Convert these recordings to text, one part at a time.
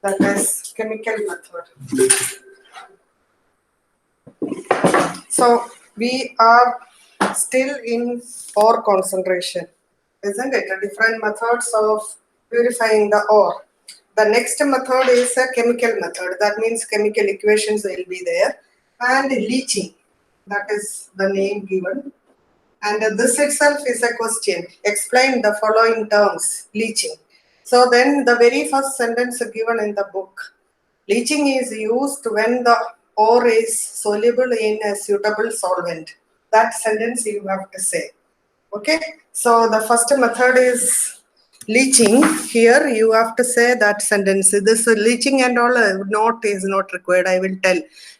that is chemical method. So we are still in ore concentration, isn't it? Different methods of purifying the ore. The next method is a chemical method. That means chemical equations will be there. And leaching, that is the name given. And this itself is a question. Explain the following terms, leaching. So then the very first sentence given in the book. Leaching is used when the ore is soluble in a suitable solvent. That sentence you have to say. Okay. So the first method is leaching. Here you have to say that sentence. This leaching and all note is not required. I will tell.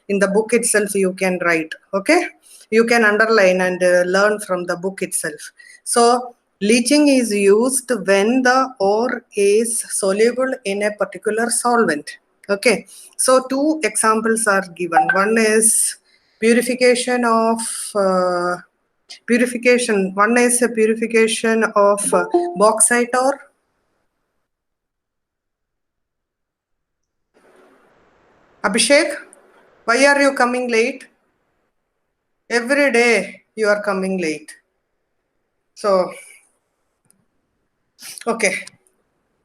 In the book itself you can write. Okay. You can underline and learn from the book itself. So leaching is used when the ore is soluble in a particular solvent. Okay, so two examples are given. One is purification of purification. One is a purification of bauxite ore. Abhishek, why are you coming late? Every day you are coming late. So, okay.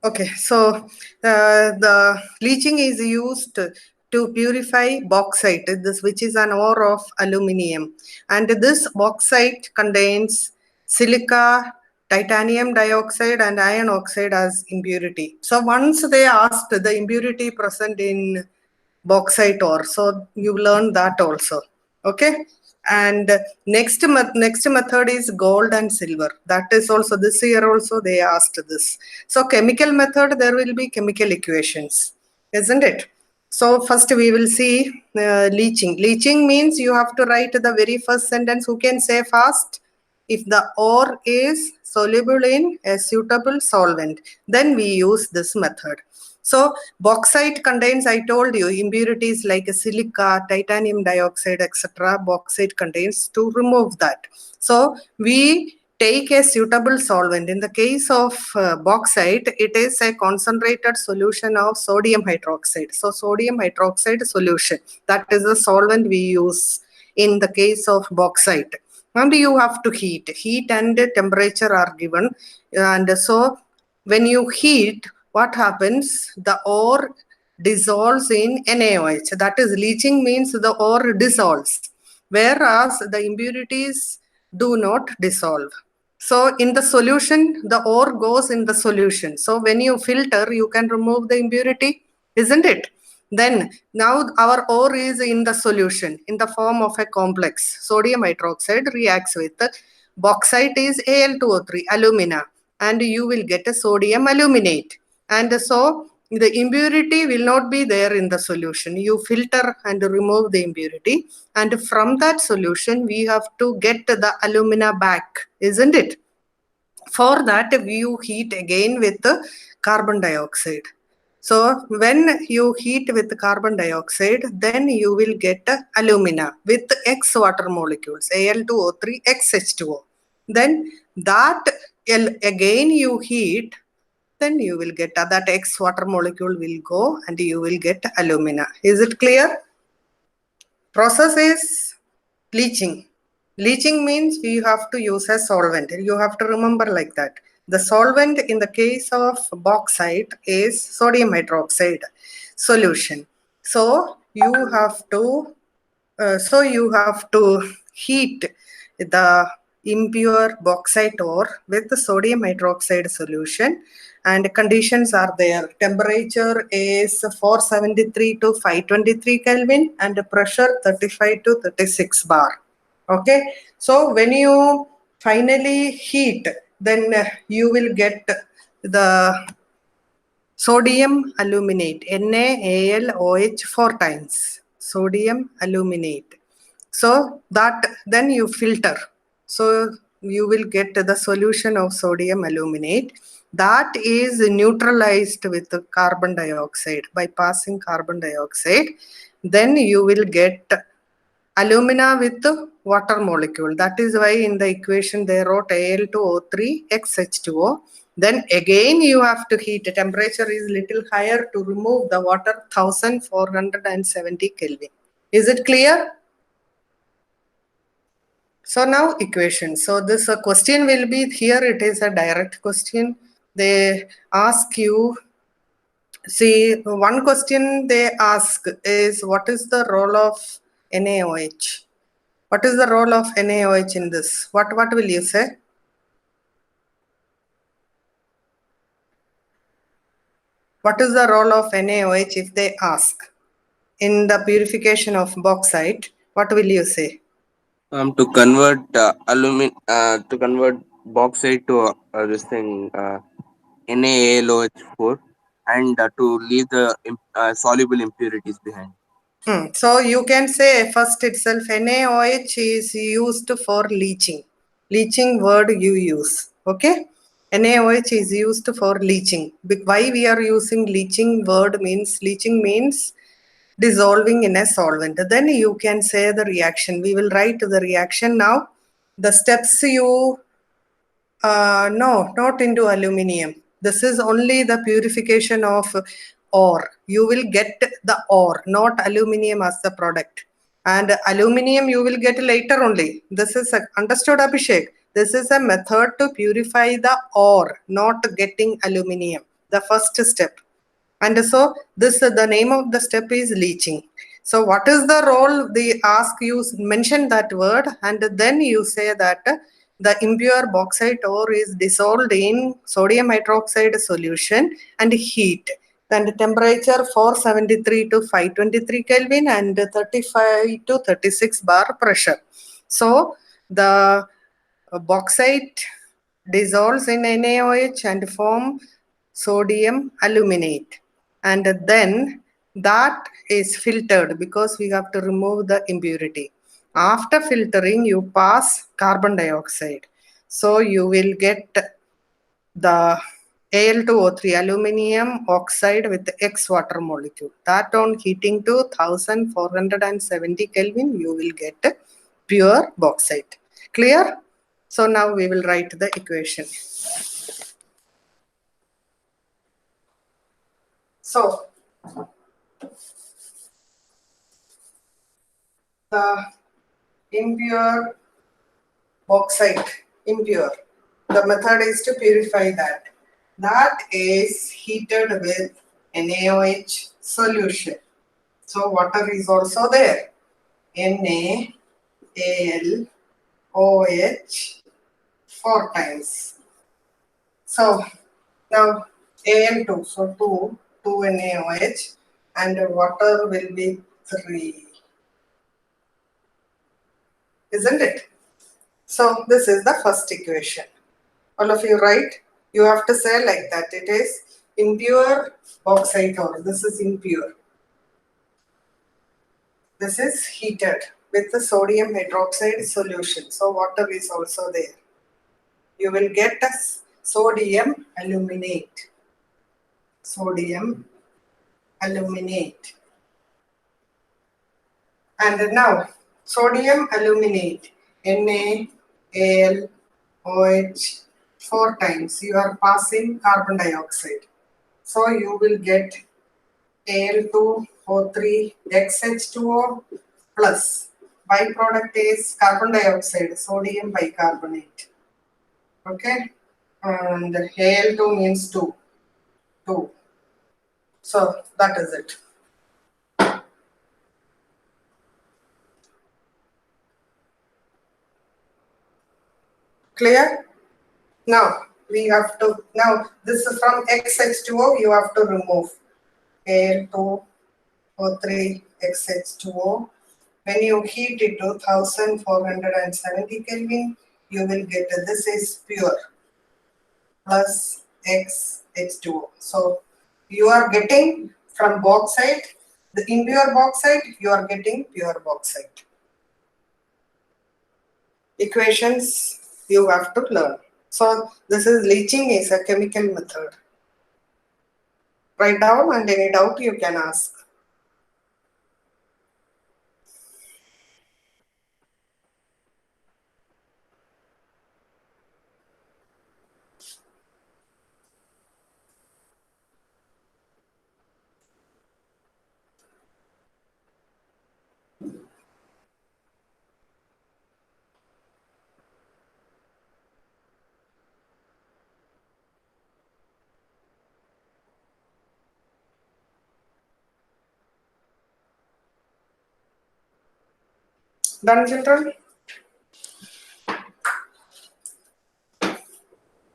Okay, so the leaching is used to purify bauxite, this which is an ore of aluminium, and this bauxite contains silica, titanium dioxide, and iron oxide as impurity. So once they asked the impurity present in bauxite ore, so you learn that also. Okay. And next method is gold and silver. That is also this year also they asked this. So chemical method, there will be chemical equations, isn't it? So first we will see leaching. Leaching means you have to write the very first sentence. Who can say fast? If the ore is soluble in a suitable solvent, then we use this method. So bauxite contains, I told you, impurities like silica, titanium dioxide, etc. Bauxite contains. To remove that, so we take a suitable solvent. In the case of bauxite, it is a concentrated solution of sodium hydroxide. So sodium hydroxide solution, that is the solvent we use in the case of bauxite. And you have to heat and temperature are given. And so when you heat, what happens? The ore dissolves in NaOH. That is, leaching means the ore dissolves, whereas the impurities do not dissolve. So in the solution, the ore goes in the solution. So when you filter, you can remove the impurity, isn't it? Then now our ore is in the solution in the form of a complex. Sodium hydroxide reacts with bauxite is Al2O3, alumina, and you will get a sodium aluminate. And so the impurity will not be there in the solution. You filter and remove the impurity, and from that solution we have to get the alumina back, isn't it? For that you heat again with the carbon dioxide. So when you heat with carbon dioxide, then you will get alumina with X water molecules, Al2O3, XH2O. Then that again you heat, then you will get that X water molecule will go and you will get alumina. Is it clear? Process is leaching. Leaching means you have to use a solvent. You have to remember like that. The solvent in the case of bauxite is sodium hydroxide solution. So you have to heat the impure bauxite ore with the sodium hydroxide solution, and conditions are there. Temperature is 473 to 523 Kelvin and pressure 35 to 36 bar. Okay, so when you finally heat, then you will get the sodium aluminate, NaAlOH 4 times, sodium aluminate. So that then you filter. So you will get the solution of sodium aluminate that is neutralized with carbon dioxide by passing carbon dioxide. Then you will get alumina with water molecule. That is why in the equation they wrote Al2O3 XH2O. Then again you have to heat. Temperature is little higher to remove the water, 1470 Kelvin. Is it clear? So now equation. So this question will be here. It is a direct question. They ask you. See, one question they ask is what is the role of NaOH? What is the role of NaOH in this? What will you say? What is the role of NaOH if they ask in the purification of bauxite? What will you say? To convert bauxite to this thing NaAlOH4 and to leave the soluble impurities behind. So you can say first itself NaOH is used for leaching. Leaching word you use. Okay? NaOH is used for leaching. Why we are using leaching word means leaching means dissolving in a solvent. Then you can say the reaction. We will write the reaction now. The steps you no, not into aluminium. This is only the purification of ore. You will get the ore, not aluminium as the product. And aluminium you will get later only. This is understood, Abhishek. This is a method to purify the ore, not getting aluminium. The first step. And so this the name of the step is leaching. So what is the role they ask you mention that word and then you say that the impure bauxite ore is dissolved in sodium hydroxide solution and heat and temperature 473 to 523 Kelvin and 35 to 36 bar pressure. So the bauxite dissolves in NaOH and form sodium aluminate. And then that is filtered because we have to remove the impurity. After filtering, you pass carbon dioxide. So you will get the Al2O3 aluminium oxide with X water molecule. That on heating to 1470 Kelvin, you will get pure bauxite. Clear? So now we will write the equation. So the impure bauxite, impure. The method is to purify that. That is heated with NaOH solution. So water is also there. NaAlOH 4 times. So now Al2, so 2 NaOH and water will be 3. Isn't it? So this is the first equation. All of you write. You have to say like that. It is impure bauxite ore. This is impure. This is heated with the sodium hydroxide solution. So water is also there. You will get a sodium aluminate. Sodium aluminate. And now sodium aluminate NaAlOH 4 times. You are passing carbon dioxide. So you will get Al2O3 XH2O plus byproduct is carbon dioxide, sodium bicarbonate. Okay, and Al2 means 2. So that is it. Clear? Now we have to, now this is from XH2O, you have to remove Al2O3 XH2O. When you heat it to 1470 Kelvin, you will get this is pure plus X H2O. So you are getting from bauxite, the impure bauxite, you are getting pure bauxite. Equations you have to learn. So this is leaching is a chemical method. Write down and any doubt you can ask. Done, children?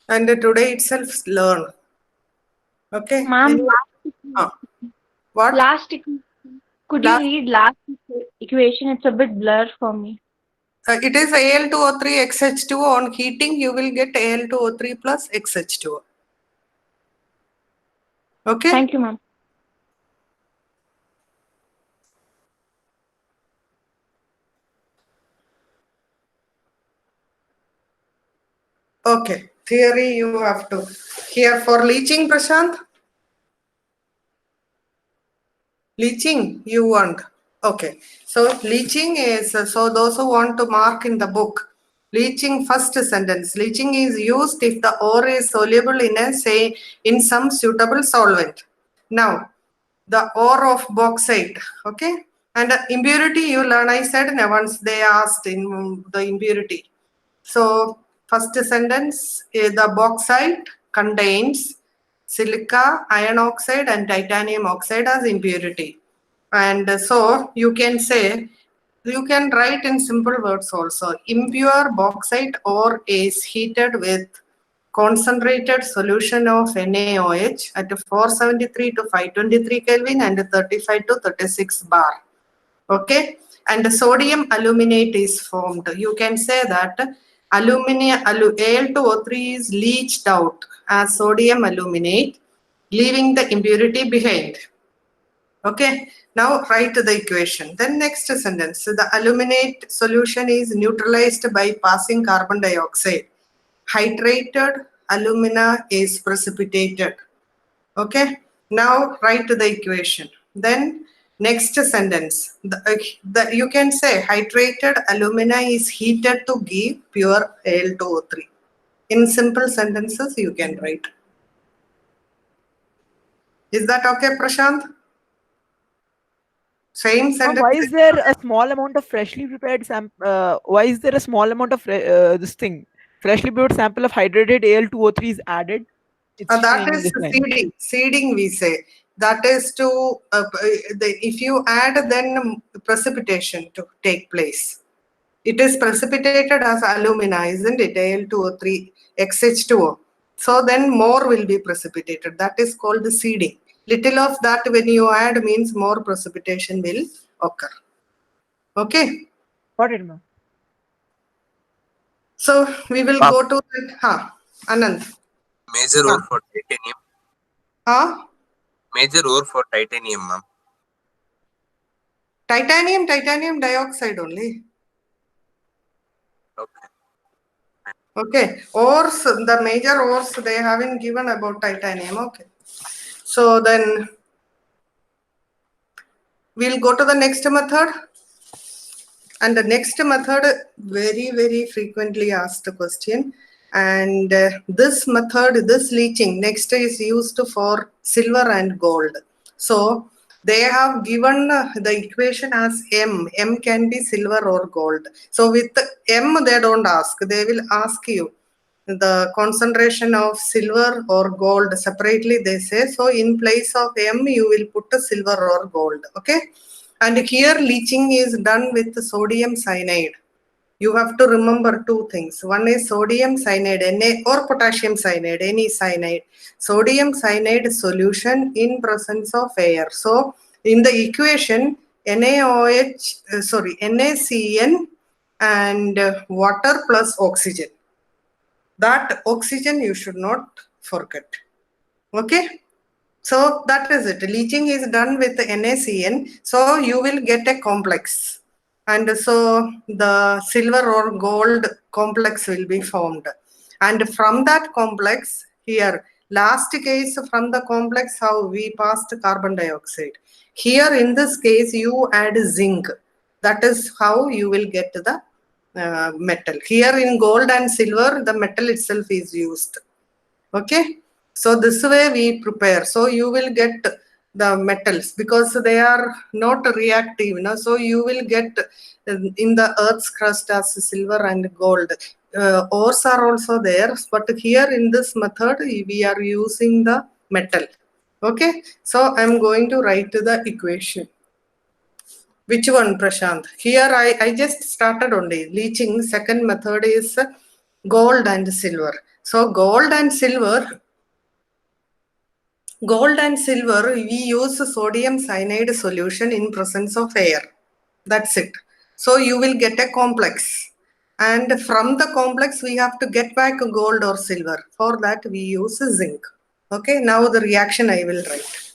And today itself learn. Okay? Ma'am, Ah, what? last could you Last, read last equation? It's a bit blur for me. it is Al2O3 XH2O. On heating, you will get Al2O3 plus XH2O. Okay? Thank you, ma'am. Okay. Theory you have to. Here for leaching, Prashant? Leaching you want. Okay. So leaching is, so those who want to mark in the book, leaching first sentence. Leaching is used if the ore is soluble in a, say, in some suitable solvent. Now, the ore of bauxite, okay? And impurity you learn, I said, once they asked in the impurity. So first sentence, the bauxite contains silica, iron oxide and titanium oxide as impurity. And so you can say, you can write in simple words also. Impure bauxite ore is heated with concentrated solution of NaOH at 473 to 523 Kelvin and 35 to 36 bar. Okay, and the sodium aluminate is formed. You can say that Al2O3 is leached out as sodium aluminate, leaving the impurity behind. Okay, now write the equation. Then next sentence, the aluminate solution is neutralized by passing carbon dioxide. Hydrated alumina is precipitated. Okay, now write the equation. Then next sentence, you can say hydrated alumina is heated to give pure Al2O3. In simple sentences, you can write. Is that okay, Prashant? Same sentence. Why is there a small amount of freshly prepared why is there a small amount of this thing freshly prepared sample of hydrated Al2O3 is added? It's That saying in is this line. seeding. Seeding we say. That is to, if you add then precipitation to take place. It is precipitated as alumina, isn't it? Al2O3, XH2O. So then more will be precipitated. That is called the seeding. Little of that when you add means more precipitation will occur. Okay. Got it, ma'am. So we will go to Anand. Major ore for titanium. Major ore for titanium, ma'am. Titanium dioxide only. Okay. Okay, ores, the major ores they haven't given about titanium. Okay, so then we'll go to the next method. And the next method, very frequently asked question. And this method, this leaching, next is used for silver and gold. So they have given the equation as M. M can be silver or gold. So with M, they don't ask. They will ask you the concentration of silver or gold separately, they say. So in place of M, you will put a silver or gold. Okay. And here leaching is done with sodium cyanide. You have to remember two things. One is sodium cyanide, Na, or potassium cyanide, any cyanide. Sodium cyanide solution in presence of air. So in the equation, NaCN and water plus oxygen. That oxygen you should not forget. Okay. So that is it. Leaching is done with NaCN. So you will get a complex. And so the silver or gold complex will be formed. And from that complex, here, last case from the complex, how we passed carbon dioxide. Here in this case, you add zinc. That is how you will get the metal. Here in gold and silver, the metal itself is used. Okay. So this way we prepare. So you will get the metals because they are not reactive. So you will get in the earth's crust as silver and gold. Ores are also there. But here in this method, we are using the metal. Okay. So I'm going to write the equation. Which one, Prashant? Here I just started only. Leaching, second method is gold and silver. So gold and silver, we use sodium cyanide solution in presence of air. That's it. So you will get a complex. And from the complex, we have to get back gold or silver. For that, we use zinc. Okay, now the reaction I will write.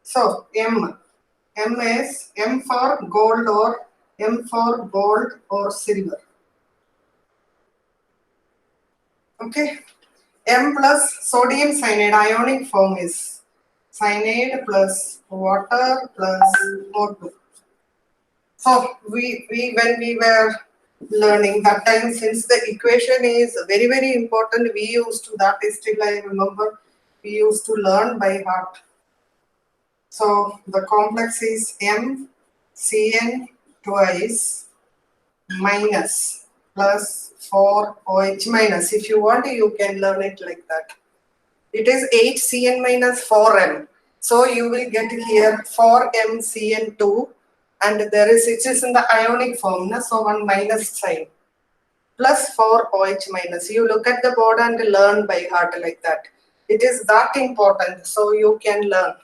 So M is M for gold or silver. Okay. M plus sodium cyanide ionic form is cyanide plus water plus O2. So we when we were learning that time, since the equation is very, very important, we used to, that is still I remember, we used to learn by heart. So the complex is MCN twice minus plus 4OH minus. If you want, you can learn it like that. It is 8Cn minus 4M. So you will get here 4MCN2, and there is, it is in the ionic form, so one minus sign, plus 4OH minus. You look at the board and learn by heart like that. It is that important, so you can learn.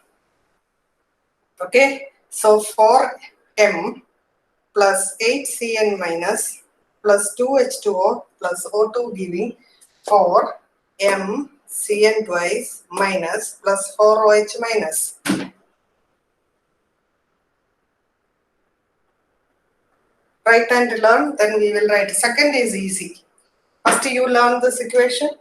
Okay, so 4M plus 8Cn minus plus 2H2O plus O2 giving 4MCn twice minus plus 4OH minus. Write and learn, then we will write. Second is easy. First you learn this equation.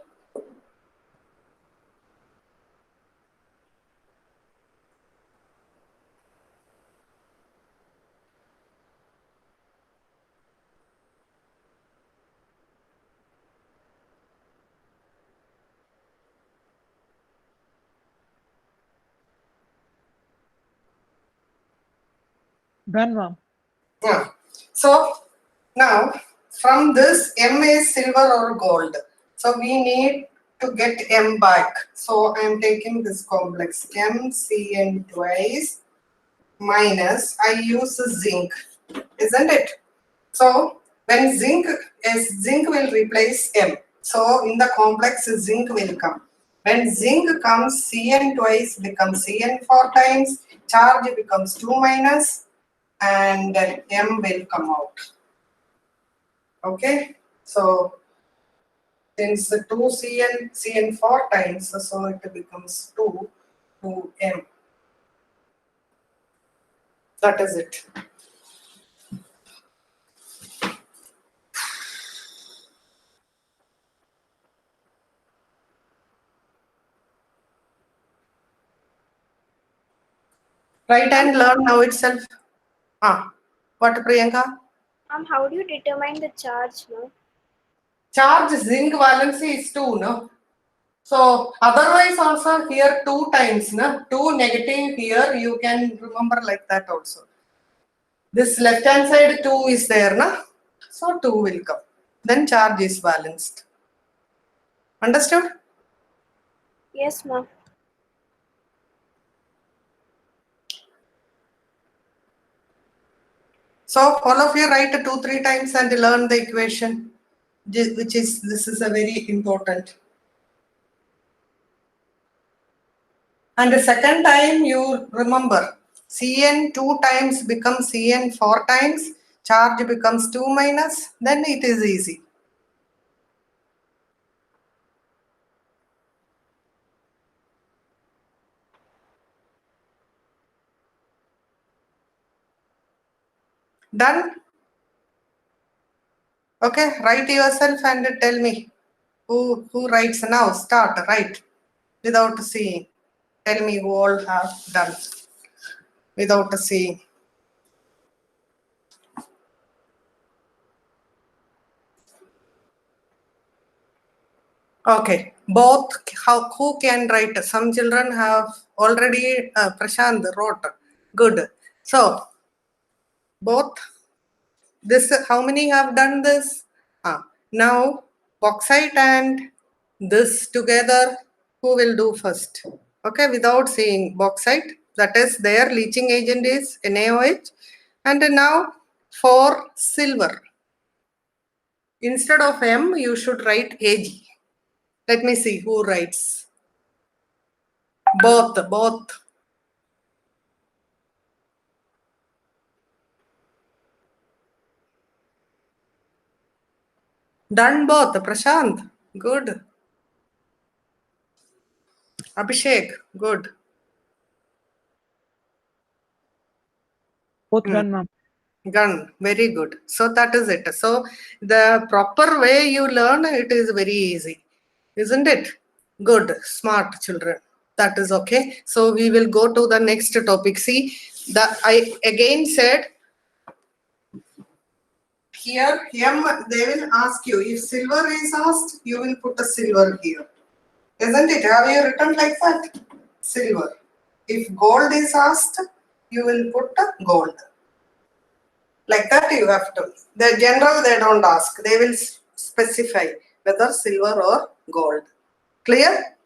Done, ma'am. Yeah. So now from this, M is silver or gold. So we need to get M back. So I am taking this complex MCN twice minus, I use zinc, isn't it? So when zinc will replace M. So in the complex, zinc will come. When zinc comes, Cn twice becomes Cn 4 times, charge becomes 2 minus, and M will come out. Okay, so since the 2 Cn 4 times, so it becomes 2M. That is it. Write and learn now itself. What, Priyanka? How do you determine the charge, no? Charge zinc valency is 2, no? So otherwise also here 2 times, no? 2 negative here, you can remember like that also. This left hand side 2 is there, no? So 2 will come. Then charge is balanced. Understood? Yes, ma'am. So all of you write 2-3 times and learn the equation, which is, this is a very important. And the second time you remember, Cn 2 times becomes Cn 4 times, charge becomes 2 minus, then it is easy. Done? Okay, write yourself and tell me who writes now. Start, write without seeing. Tell me who all have done without seeing. Okay, both, who can write? Some children have already, Prashant wrote. Good. So Both. This, how many have done this? Now, bauxite and this together, who will do first? Okay, without saying bauxite, that is their leaching agent is NaOH. And now for silver, instead of M, you should write Ag. Let me see who writes. Both. Done both. Prashant, good. Abhishek, good. Both done, ma'am. Gun, very good. So that is it. So the proper way you learn it is very easy, isn't it? Good, smart children. That is okay. So we will go to the next topic. See, I again said here, M, they will ask you if silver is asked, you will put a silver here, isn't it? Have you written like that? Silver. If gold is asked, you will put a gold. Like that you have to. The general they don't ask. They will specify whether silver or gold. Clear?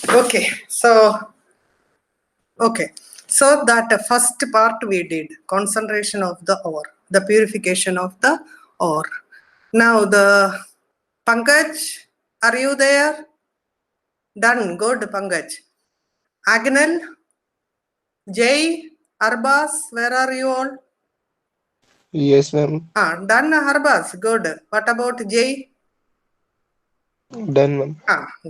Okay. So that first part we did, concentration of the ore, the purification of the ore. Now the Pankaj, are you there? Done. Good, Pankaj. Agnel, Jay, Arbas, where are you all? Yes, ma'am. Done, Arbas. Good. What about Jay? Done, ma'am.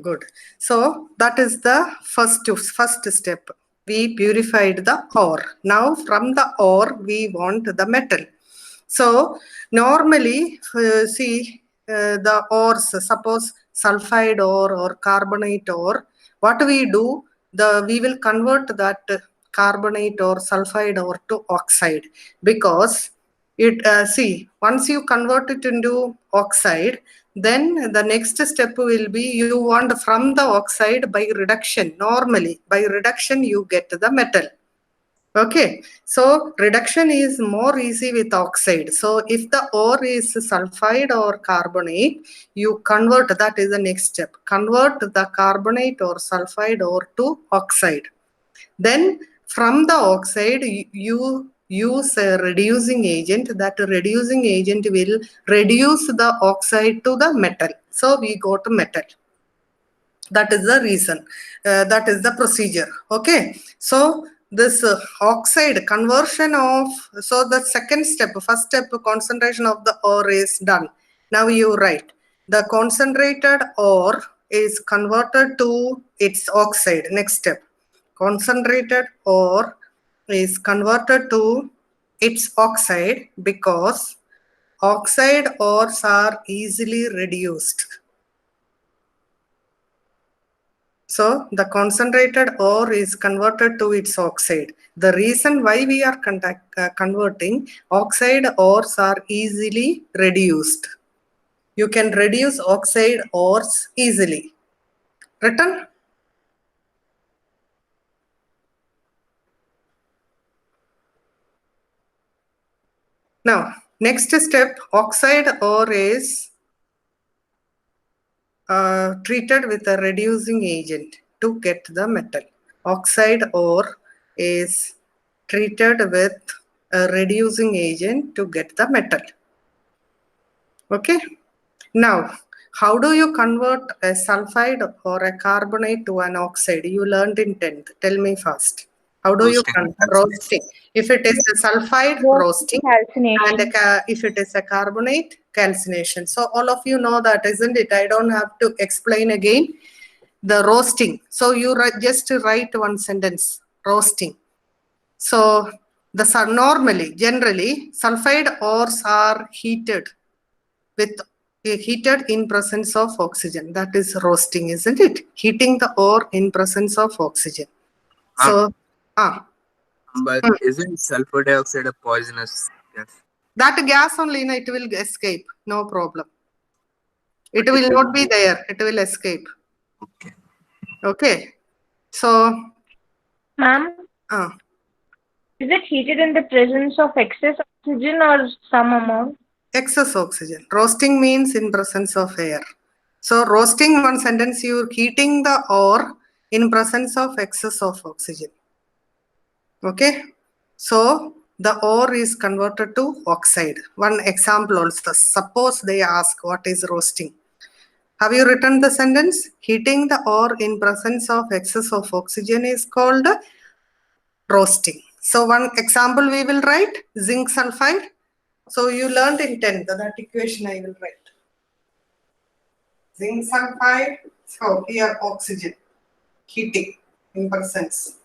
Good. So that is the first step. We purified the ore. Now from the ore we want the metal. So normally the ores, suppose sulfide ore or carbonate ore, what we do, we will convert that carbonate or sulfide ore to oxide, because once you convert it into oxide, then the next step will be you want from the oxide by reduction. Normally by reduction you get the metal. Okay, so reduction is more easy with oxide. So if the ore is sulfide or carbonate, you convert, that is the next step. Convert the carbonate or sulfide ore to oxide. Then from the oxide, you use a reducing agent. That reducing agent will reduce the oxide to the metal. So we go to metal. That is the reason. That is the procedure. Okay. So this oxide conversion of, so the second step, first step, concentration of the ore is done. Now you write, the concentrated ore is converted to its oxide. Next step, concentrated ore is converted to its oxide because oxide ores are easily reduced. So the concentrated ore is converted to its oxide. The reason why we are converting, oxide ores are easily reduced. You can reduce oxide ores easily. Written? Now, next step, oxide ore is treated with a reducing agent to get the metal. Oxide ore is treated with a reducing agent to get the metal. Okay. Now, how do you convert a sulfide or a carbonate to an oxide? You learned in 10th. Tell me first. How do you convert? Roasting. If it is a sulfide, roasting. Calcination. And if it is a carbonate, calcination. So all of you know that, isn't it? I don't have to explain again. The roasting. So you just write one sentence, roasting. So normally, generally, sulfide ores are heated in presence of oxygen. That is roasting, isn't it? Heating the ore in presence of oxygen. So, But isn't sulfur dioxide a poisonous gas? That gas only, it will escape. No problem. It But will it not will be be there. It will escape. okay. Okay. So, Ma'am, uh, is it heated in the presence of excess oxygen or some amount? excess oxygen. Roasting means in presence of air. So, roasting, one sentence, you're heating the ore in presence of excess of oxygen. Okay. So, the ore is converted to oxide. One example also. Suppose they ask what is roasting. Have you written the sentence? Heating the ore in presence of excess of oxygen is called roasting. So one example we will write, zinc sulfide. So you learned in 10th, that equation I will write. Zinc sulfide, so here oxygen, heating in presence.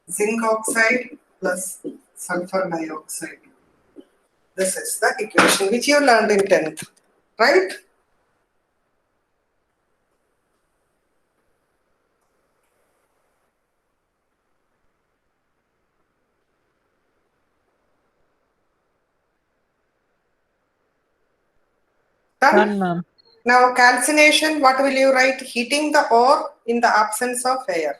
Zinc oxide plus sulfur dioxide. This is the equation which you learned in 10th, right? Done? Done, ma'am. Now calcination, what will you write? Heating the ore in the absence of air.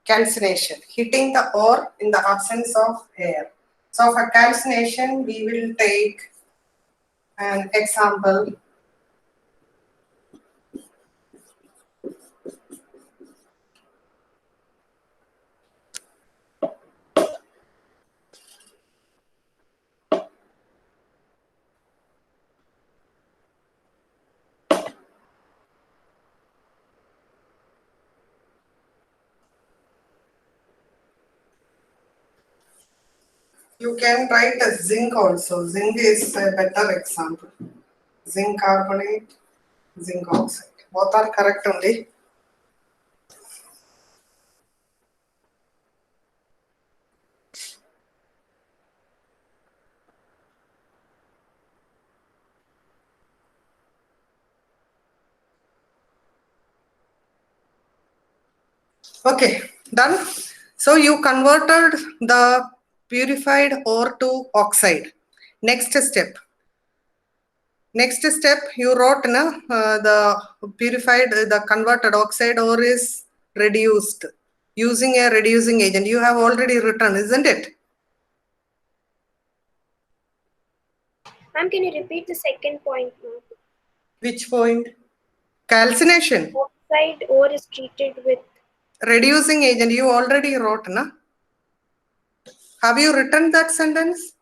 Calcination, heating the ore in the absence of air. So for calcination, we will take an example. You can write a zinc also. Zinc is a better example. Zinc carbonate, zinc oxide. Both are correct only. Okay, done. So you converted the purified ore to oxide. Next step. Next step, you wrote the purified, the converted oxide ore is reduced using a reducing agent. You have already written, isn't it? Ma'am, can you repeat the second point, ma'am? Which point? Calcination. Oxide ore is treated with. Reducing agent, you already wrote, na? Have you written that sentence?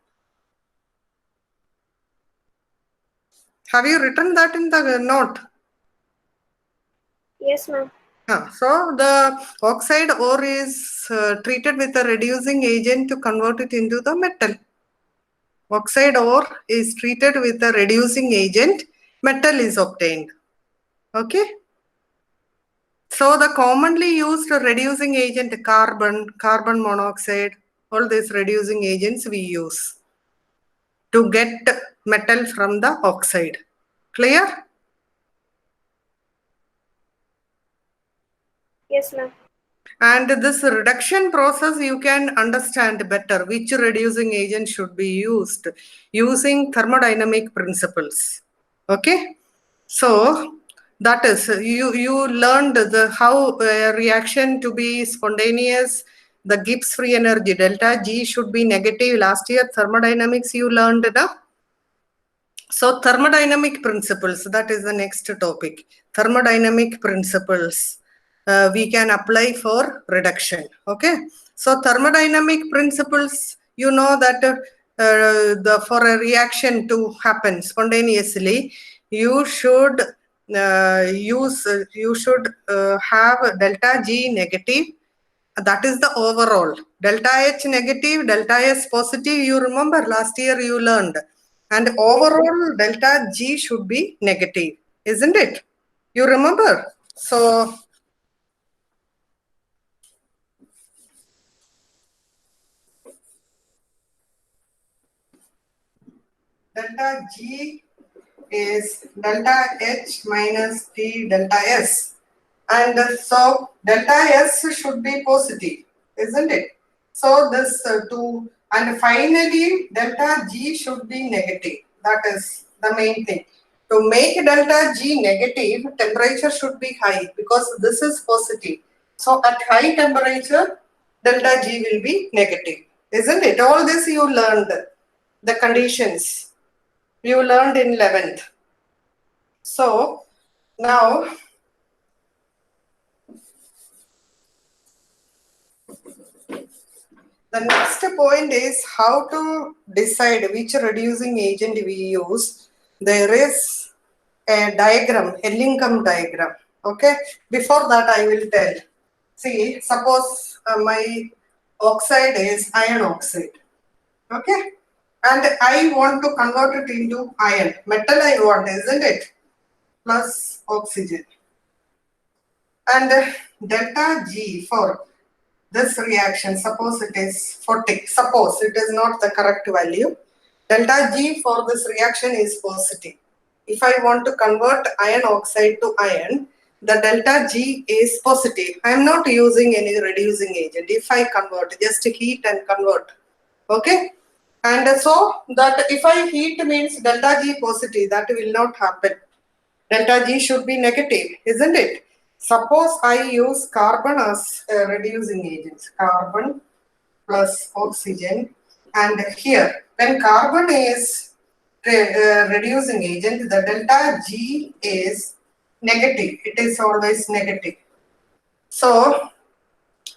Have you written that in the note? Yes, ma'am. So the oxide ore is treated with a reducing agent to convert it into the metal. Oxide ore is treated with a reducing agent, metal is obtained. Okay. So the commonly used reducing agent, carbon, carbon monoxide, all these reducing agents we use to get metal from the oxide. Clear? Yes, ma'am. And this reduction process you can understand better which reducing agent should be used using thermodynamic principles. Okay, so that is you learned the how a reaction to be spontaneous, the Gibbs free energy delta G should be negative. Last year thermodynamics you learned the. So thermodynamic principles, that is the next topic. Thermodynamic principles we can apply for reduction. Okay. So thermodynamic principles, you know that for a reaction to happen spontaneously, you should have delta G negative. That is the overall. Delta H negative, delta S positive. You remember last year you learned. And overall delta G should be negative, isn't it? You remember? So delta G is delta H minus T delta S. And so delta S should be positive, isn't it? So this 2, and finally delta G should be negative. That is the main thing. To make delta G negative, temperature should be high because this is positive. So at high temperature, delta G will be negative. Isn't it? All this you learned, the conditions you learned in 11th. So now the next point is how to decide which reducing agent we use. There is a diagram, a Lincoln diagram. Okay, before that I will tell. See, suppose my oxide is iron oxide. Okay, and I want to convert it into iron. Metal I want, isn't it? Plus oxygen. And delta G for this reaction, suppose it is 40, suppose it is not the correct value, delta G for this reaction is positive. If I want to convert iron oxide to iron, the delta G is positive. I am not using any reducing agent. If I convert, just heat and convert. Okay, and so that if I heat means delta G positive, that will not happen. Delta G should be negative, isn't it? Suppose I use carbon as a reducing agent, carbon plus oxygen, and here when carbon is reducing agent, the delta G is negative. It is always negative. So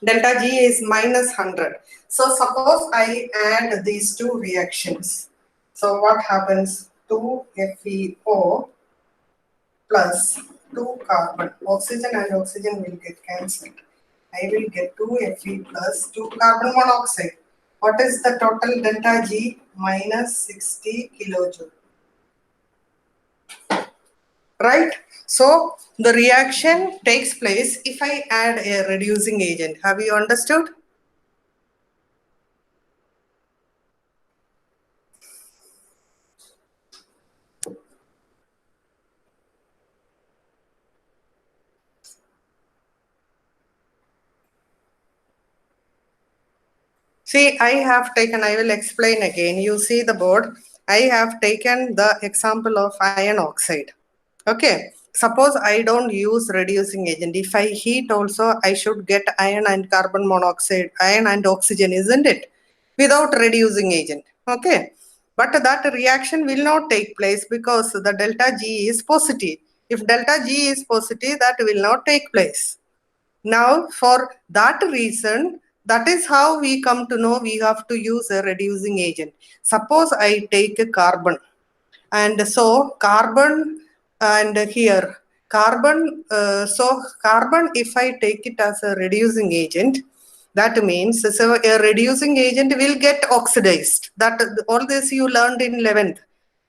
delta G is minus 100. So suppose I add these two reactions. So what happens? 2FeO plus 2 carbon. Oxygen and oxygen will get cancelled. I will get 2Fe plus 2 carbon monoxide. What is the total delta G? Minus 60 kilojoule. Right? So the reaction takes place if I add a reducing agent. Have you understood? See, I have taken, I will explain again. You see the board. I have taken the example of iron oxide. Okay, suppose I don't use reducing agent. If I heat also, I should get iron and carbon monoxide, iron and oxygen, isn't it? Without reducing agent. Okay, but that reaction will not take place because the delta G is positive. If delta G is positive, that will not take place. Now, for that reason, that is how we come to know we have to use a reducing agent. Suppose I take a carbon, and so carbon, and here carbon, so carbon, if I take it as a reducing agent, that means so a reducing agent will get oxidized. That all this you learned in 11th.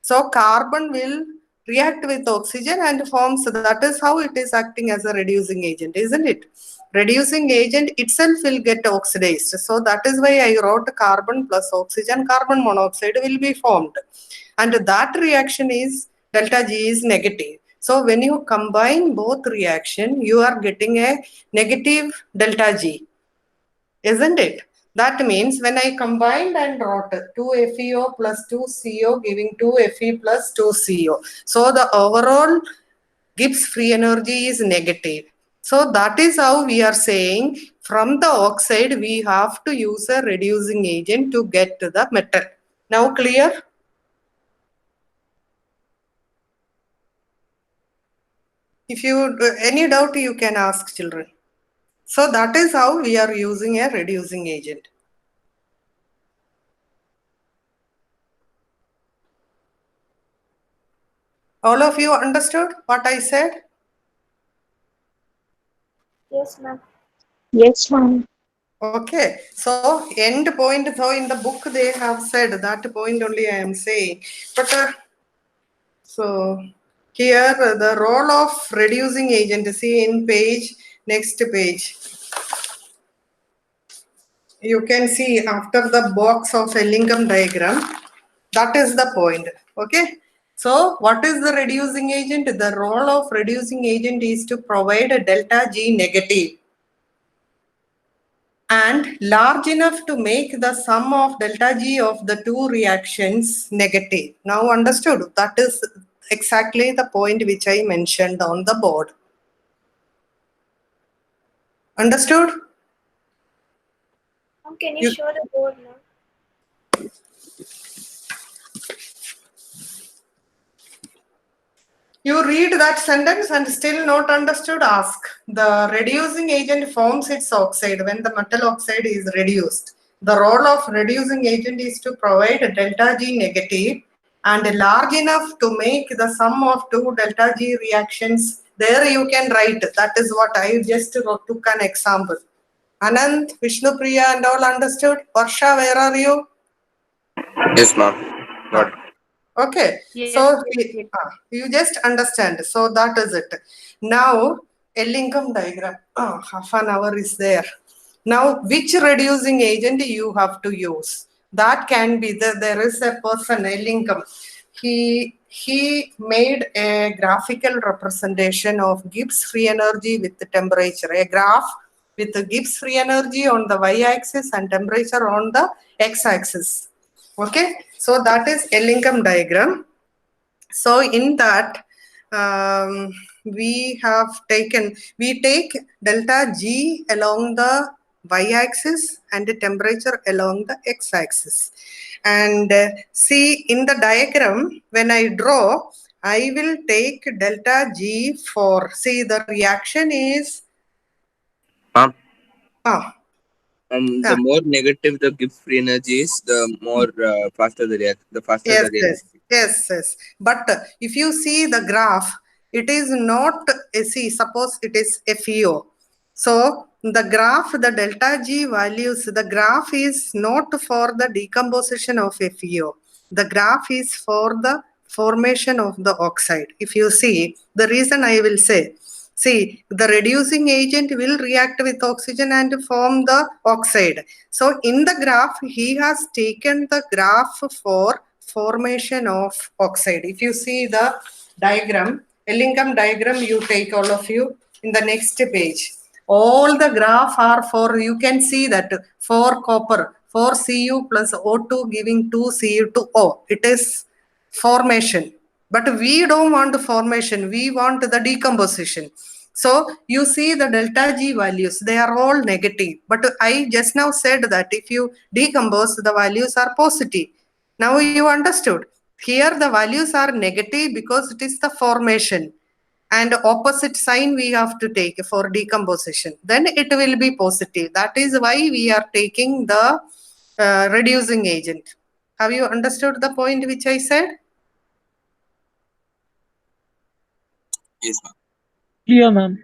So carbon will react with oxygen and forms, that is how it is acting as a reducing agent, isn't it? Reducing agent itself will get oxidized. So that is why I wrote carbon plus oxygen, carbon monoxide will be formed. And that reaction is delta G is negative. So when you combine both reaction, you are getting a negative delta G, isn't it? That means when I combined and wrote 2FeO plus 2CO giving 2Fe plus 2CO. So the overall Gibbs free energy is negative. So that is how we are saying from the oxide we have to use a reducing agent to get to the metal. Now clear? If you any doubt you can ask children. So that is how we are using a reducing agent. All of you understood what I said? Yes, ma'am. Yes, ma'am. Okay, so end point, so in the book they have said that point only I am saying. But so here the role of reducing agent, see in page, next page. You can see after the box of a Lincoln diagram, that is the point. Okay. So what is the reducing agent? The role of reducing agent is to provide a delta G negative. and large enough to make the sum of delta G of the two reactions negative. Now understood? That is exactly the point which I mentioned on the board. Understood? Ma'am, can you show the board now? You read that sentence and still not understood, ask. The reducing agent forms its oxide when the metal oxide is reduced. The role of reducing agent is to provide delta G negative and large enough to make the sum of two delta G reactions. There you can write. That is what I just took an example. Anand, Vishnupriya and all understood? Varsha, where are you? Yes, ma'am. Got it. Okay, Yes, so yes. you just understand. So that is it. Now, a Lincoln diagram. Half an hour is there. Now, which reducing agent you have to use? That can be there is a person, a Lincoln. He made a graphical representation of Gibbs free energy with the temperature. A graph with the Gibbs free energy on the y-axis and temperature on the x-axis. Okay, so that is Ellingham diagram. So in that we take delta G along the y-axis and the temperature along the x-axis. And see in the diagram, when I draw, I will take delta G for, see the reaction is, Ma'am, ah, the more negative the Gibbs free energy is, the more faster the reaction. The faster yes, the reaction. yes. But if you see the graph, it is not, see, suppose it is FeO. So the graph, the delta G values, the graph is not for the decomposition of FeO. The graph is for the formation of the oxide. If you see, the reason I will say, see, the reducing agent will react with oxygen and form the oxide. So in the graph, he has taken the graph for formation of oxide. If you see the diagram, Ellingham diagram, you take all of you in the next page. All the graph are for, you can see that for copper, for Cu plus O2 giving 2 Cu2O. It is formation. But we don't want formation, we want the decomposition. So you see the delta G values, they are all negative. But I just now said that if you decompose, the values are positive. Now you understood. Here the values are negative because it is the formation. And opposite sign we have to take for decomposition. Then it will be positive. That is why we are taking the reducing agent. Have you understood the point which I said? Yes, ma'am. Clear, ma'am.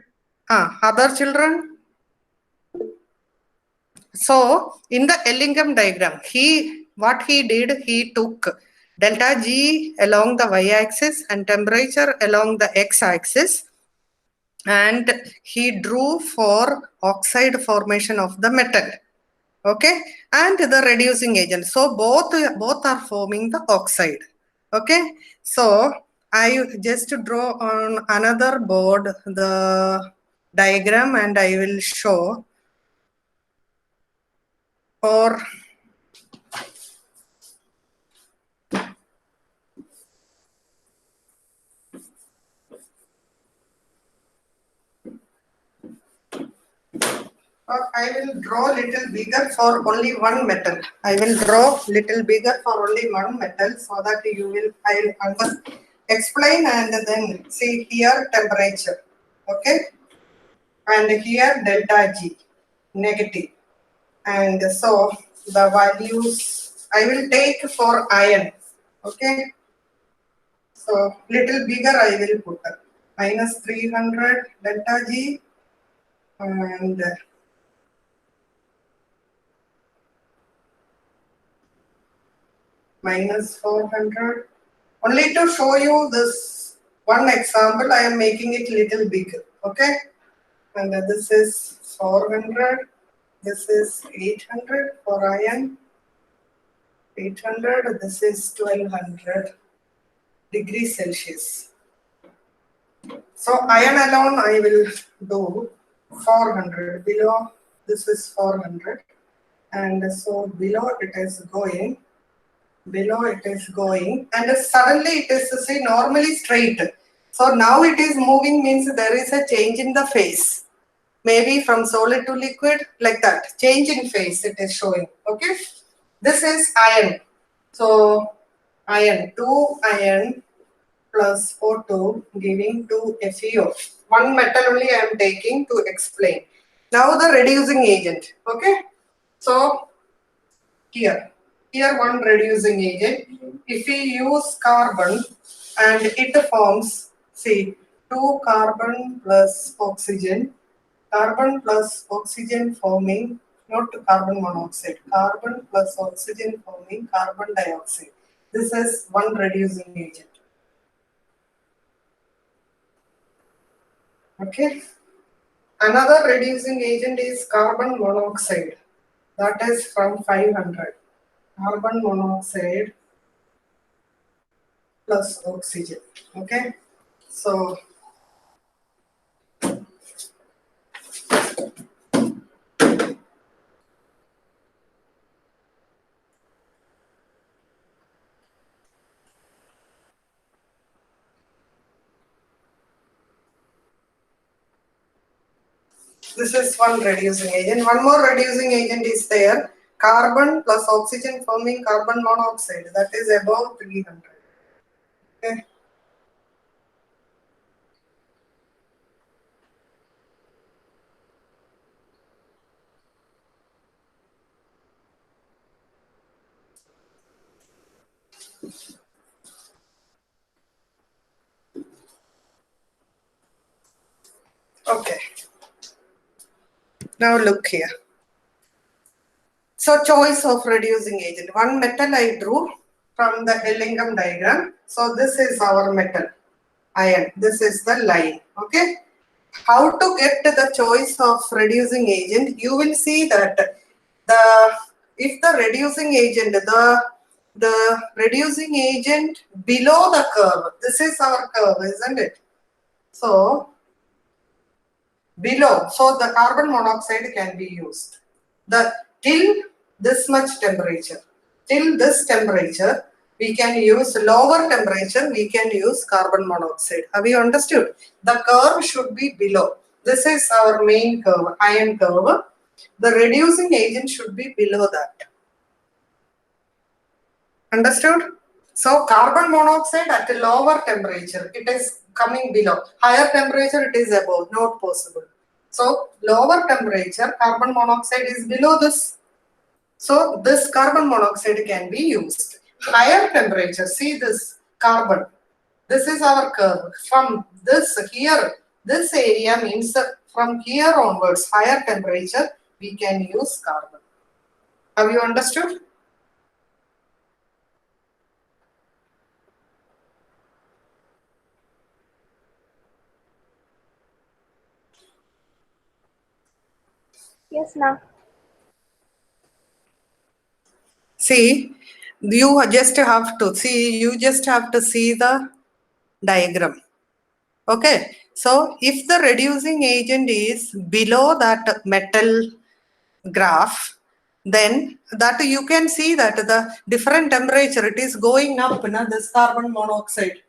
Other children? So in the Ellingham diagram, what he did, he took delta G along the y-axis and temperature along the x-axis, and he drew for oxide formation of the metal. Okay, and the reducing agent. So both are forming the oxide. Okay, so I just draw on another board the diagram and I will show. Or I will draw little bigger for only one metal. I will draw little bigger for only one metal so that you will, I will explain and then see here temperature. Okay, and here delta G negative. And so the values I will take for iron. Okay, so little bigger I will put minus 300 delta G and minus 400. Only to show you this one example, I am making it little bigger. Okay, and this is 400. This is 800 for iron. 800. This is 1200 degrees Celsius. So iron alone I will do 400 below This is 400. And so below it is going. Below it is going. And suddenly it is, see, normally straight. So now it is moving, means there is a change in the phase. Maybe from solid to liquid, like that. Change in phase it is showing. Okay. This is iron. So iron, 2 iron plus O2 giving 2 FeO. One metal only I am taking to explain. Now the reducing agent. Okay. So here one reducing agent. If we use carbon and it forms, see, 2 carbon plus oxygen. Carbon plus oxygen forming, not carbon monoxide, carbon plus oxygen forming carbon dioxide. This is one reducing agent. Okay. Another reducing agent is carbon monoxide. That is from 500. Carbon monoxide plus oxygen. Okay. So this is one reducing agent. One more reducing agent is there. Carbon plus oxygen forming carbon monoxide. That is above 300. Okay. Okay. Now look here. So choice of reducing agent. One metal I drew from the Hellingham diagram. So this is our metal, iron. This is the line. Okay. How to get the choice of reducing agent? You will see that if the reducing agent, the reducing agent below the curve. This is our curve, isn't it? So below, so the carbon monoxide can be used. Till this much temperature, till this temperature, we can use lower temperature, we can use carbon monoxide. Have you understood? The curve should be below. This is our main curve, iron curve. The reducing agent should be below that. Understood? So carbon monoxide at a lower temperature, it is coming below. Higher temperature, it is above, not possible. So lower temperature, carbon monoxide is below this. So this carbon monoxide can be used. Higher temperature, see this carbon. This is our curve. From this here, this area means from here onwards, higher temperature, we can use carbon. Have you understood? Yes, ma'am. See, you just have to see the diagram. Okay, so if the reducing agent is below that metal graph, then that you can see that the different temperature, it is going up, this carbon monoxide.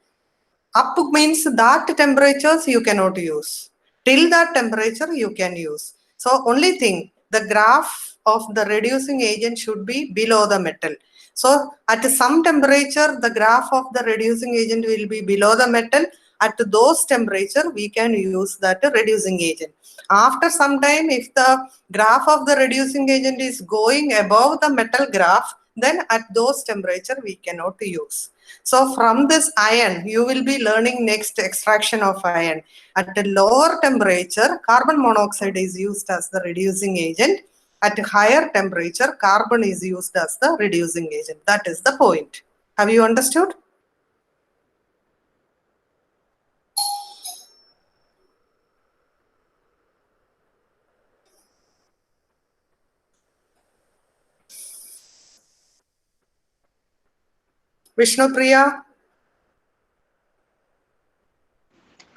Up means that temperatures you cannot use. Till that temperature you can use. So only thing, the graph of the reducing agent should be below the metal. So at some temperature, the graph of the reducing agent will be below the metal. At those temperature, we can use that reducing agent. After some time, if the graph of the reducing agent is going above the metal graph, then at those temperature we cannot use. So from this iron, you will be learning next extraction of iron. At a lower temperature, carbon monoxide is used as the reducing agent. At a higher temperature, carbon is used as the reducing agent. That is the point. Have you understood? Vishnu Priya?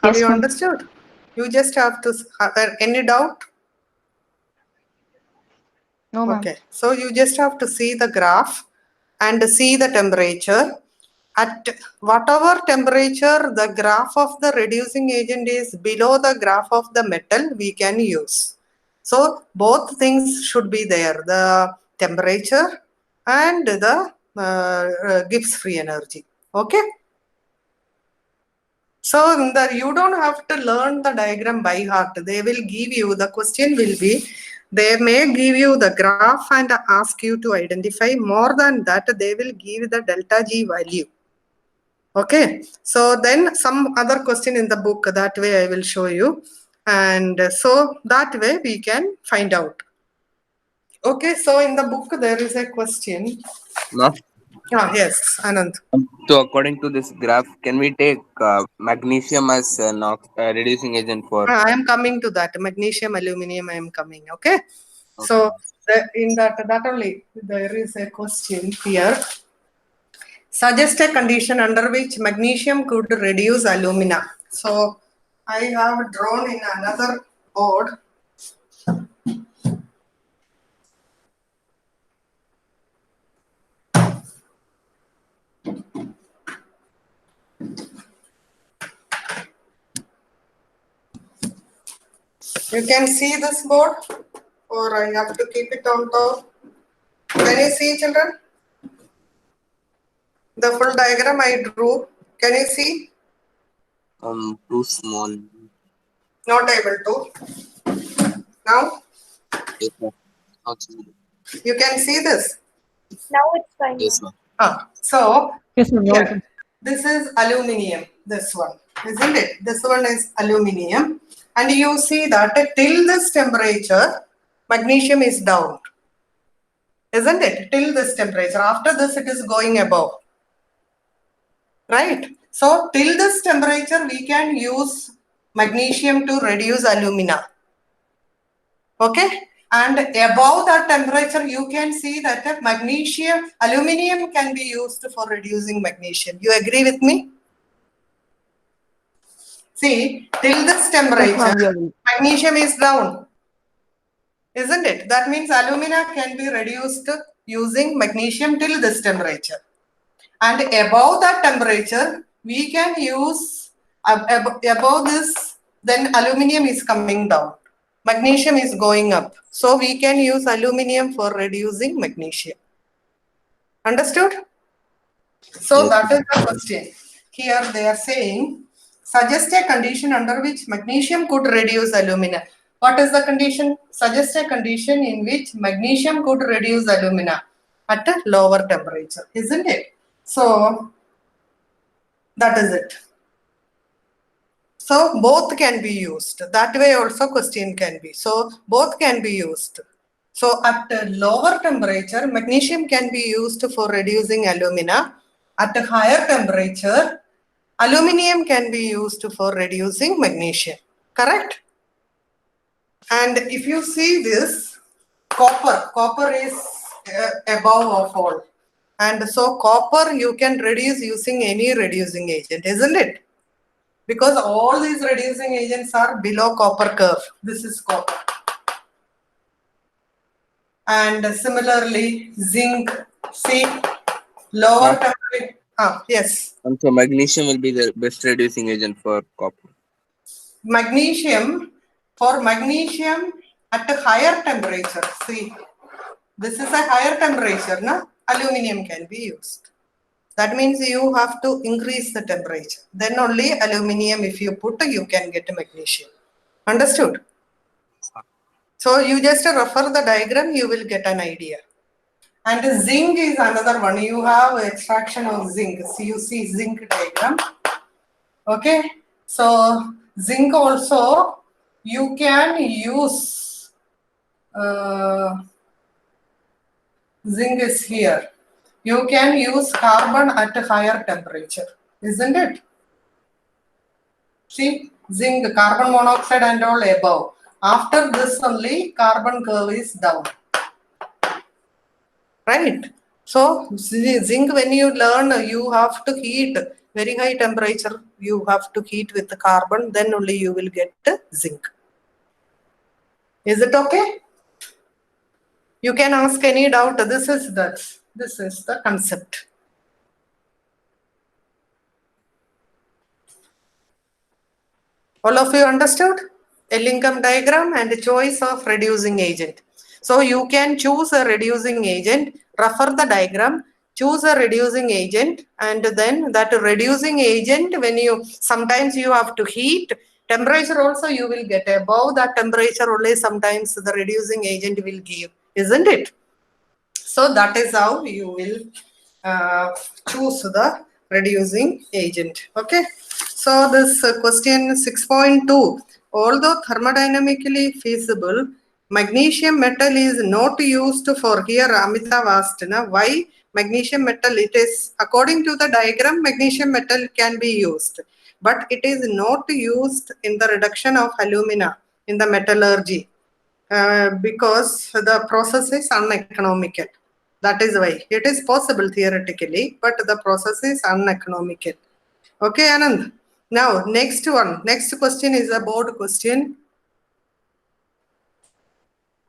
Have Yes, you ma'am. understood? You just have to, any doubt? No, ma'am. Okay, so you just have to see the graph and see the temperature. At whatever temperature the graph of the reducing agent is below the graph of the metal, we can use. So both things should be there, the temperature and the Gibbs free energy. Okay. So you don't have to learn the diagram by heart. They will give you, the question will be, they may give you the graph and ask you to identify. More than that, they will give the delta G value. Okay, so then some other question in the book, that way I will show you. And so that way we can find out. Okay, so in the book there is a question. No. Yes, Anand. So according to this graph, can we take magnesium as an reducing agent for? I am coming to that. Magnesium, aluminum, I am coming. Okay. So in that only there is a question here. Suggest a condition under which magnesium could reduce alumina. So I have drawn in another board. You can see this board, or I have to keep it on top. Can you see, children? The full diagram I drew. Can you see? Too small. Not able to. Now? Yes, ma'am. You can see this? Now it's fine. Yes, ma'am. So Yes, ma'am. here, this is aluminium, this one, isn't it? This one is aluminium. And you see that till this temperature, magnesium is down. Isn't it? Till this temperature. After this, it is going above. Right? So till this temperature, we can use magnesium to reduce alumina. Okay? And above that temperature, you can see that aluminium can be used for reducing magnesium. You agree with me? See, till this temperature, magnesium is down. Isn't it? That means alumina can be reduced using magnesium till this temperature. And above that temperature, we can use, above this, then aluminium is coming down. Magnesium is going up. So we can use aluminium for reducing magnesium. Understood? So that is the question. Here they are saying, suggest a condition under which magnesium could reduce alumina. What is the condition? Suggest a condition in which magnesium could reduce alumina at a lower temperature, isn't it? So that is it. So both can be used. That way also question can be. So both can be used. So at a lower temperature, magnesium can be used for reducing alumina. At a higher temperature, aluminium can be used for reducing magnesium. Correct? And if you see this, copper is above of all. And so copper you can reduce using any reducing agent, isn't it? Because all these reducing agents are below copper curve. This is copper. And similarly, zinc, see, lower temperature. Yes. And so magnesium will be the best reducing agent for copper. Magnesium, for magnesium at a higher temperature, see, this is a higher temperature, no? Aluminium can be used. That means you have to increase the temperature. Then only aluminium, if you put, you can get magnesium. Understood? So you just refer the diagram, you will get an idea. And zinc is another one. You have extraction of zinc. So you see zinc diagram. Okay. So zinc also you can use. Zinc is here. You can use carbon at a higher temperature, isn't it? See, zinc, carbon monoxide and all above. After this only, carbon curve is down. Right? So, zinc, when you learn, you have to heat very high temperature. You have to heat with the carbon, then only you will get zinc. Is it okay? You can ask any doubt. This is the concept. All of you understood? A Lincoln diagram and a choice of reducing agent. So you can choose a reducing agent, refer the diagram, choose a reducing agent, and then that reducing agent, when you sometimes you have to heat, temperature also you will get above that temperature only sometimes the reducing agent will give, isn't it? So that is how you will choose the reducing agent. Okay. So this question 6.2, although thermodynamically feasible, magnesium metal is not used for, here Amita asked, why magnesium metal? It is, according to the diagram, magnesium metal can be used, but it is not used in the reduction of alumina in the metallurgy because the process is uneconomical. That is why. It is possible theoretically, but the process is uneconomical. Okay, Anand. Now, next one. Next question is a board question.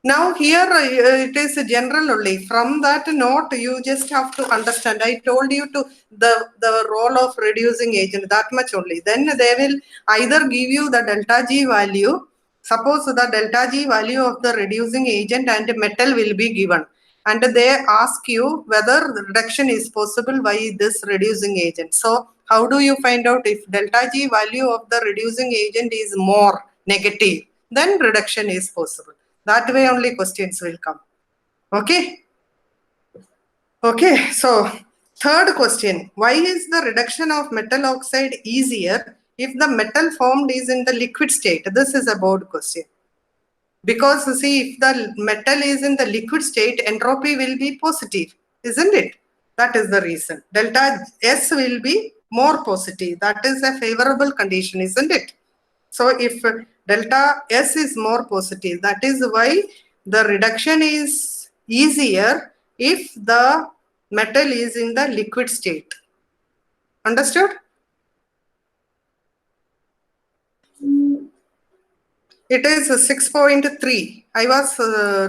Now here it is general only. From that note, you just have to understand. I told you to the role of reducing agent, that much only. Then they will either give you the delta G value. Suppose the delta G value of the reducing agent and metal will be given. And they ask you whether the reduction is possible by this reducing agent. So how do you find out if delta G value of the reducing agent is more negative? Then reduction is possible. That way only questions will come. Okay. Okay. So third question. Why is the reduction of metal oxide easier if the metal formed is in the liquid state? This is a board question. Because see, if the metal is in the liquid state, entropy will be positive, isn't it? That is the reason. Delta S will be more positive. That is a favorable condition, isn't it? So if delta S is more positive, that is why the reduction is easier if the metal is in the liquid state. Understood? It is 6.3. I was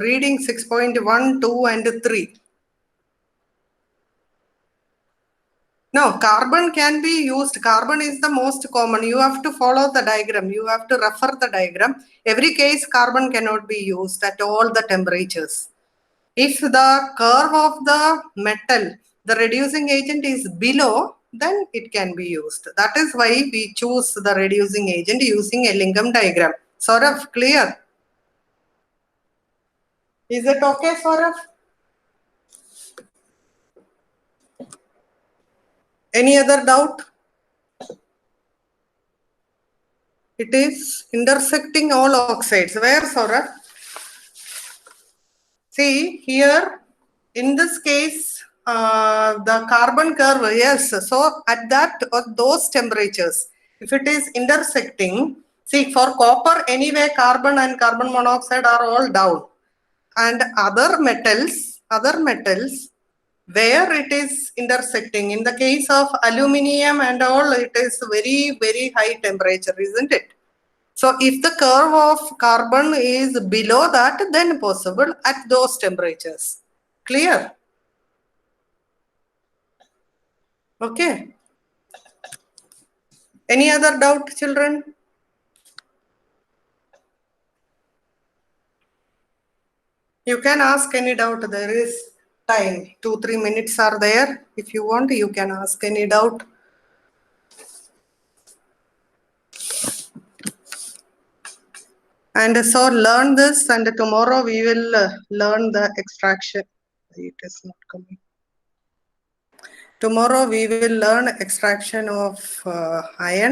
reading 6.1, 2 and 3. No, carbon can be used. Carbon is the most common. You have to follow the diagram. You have to refer the diagram. Every case, carbon cannot be used at all the temperatures. If the curve of the metal, the reducing agent is below, then it can be used. That is why we choose the reducing agent using a Lingam diagram. Saurav, clear? Is it okay, Saurav? Any other doubt? It is intersecting all oxides. Where, Saurav? See, here, in this case, the carbon curve, yes. So, at those temperatures, if it is intersecting, see, for copper, anyway, carbon and carbon monoxide are all down. And other metals, where it is intersecting, in the case of aluminium and all, it is very, very high temperature, isn't it? So if the curve of carbon is below that, then possible at those temperatures. Clear? Okay. Any other doubt, children? You can ask any doubt. There is time. 2-3 minutes are there. If you want, you can ask any doubt. And so learn this, and tomorrow we will learn the extraction. It is not coming. Tomorrow we will learn extraction of iron.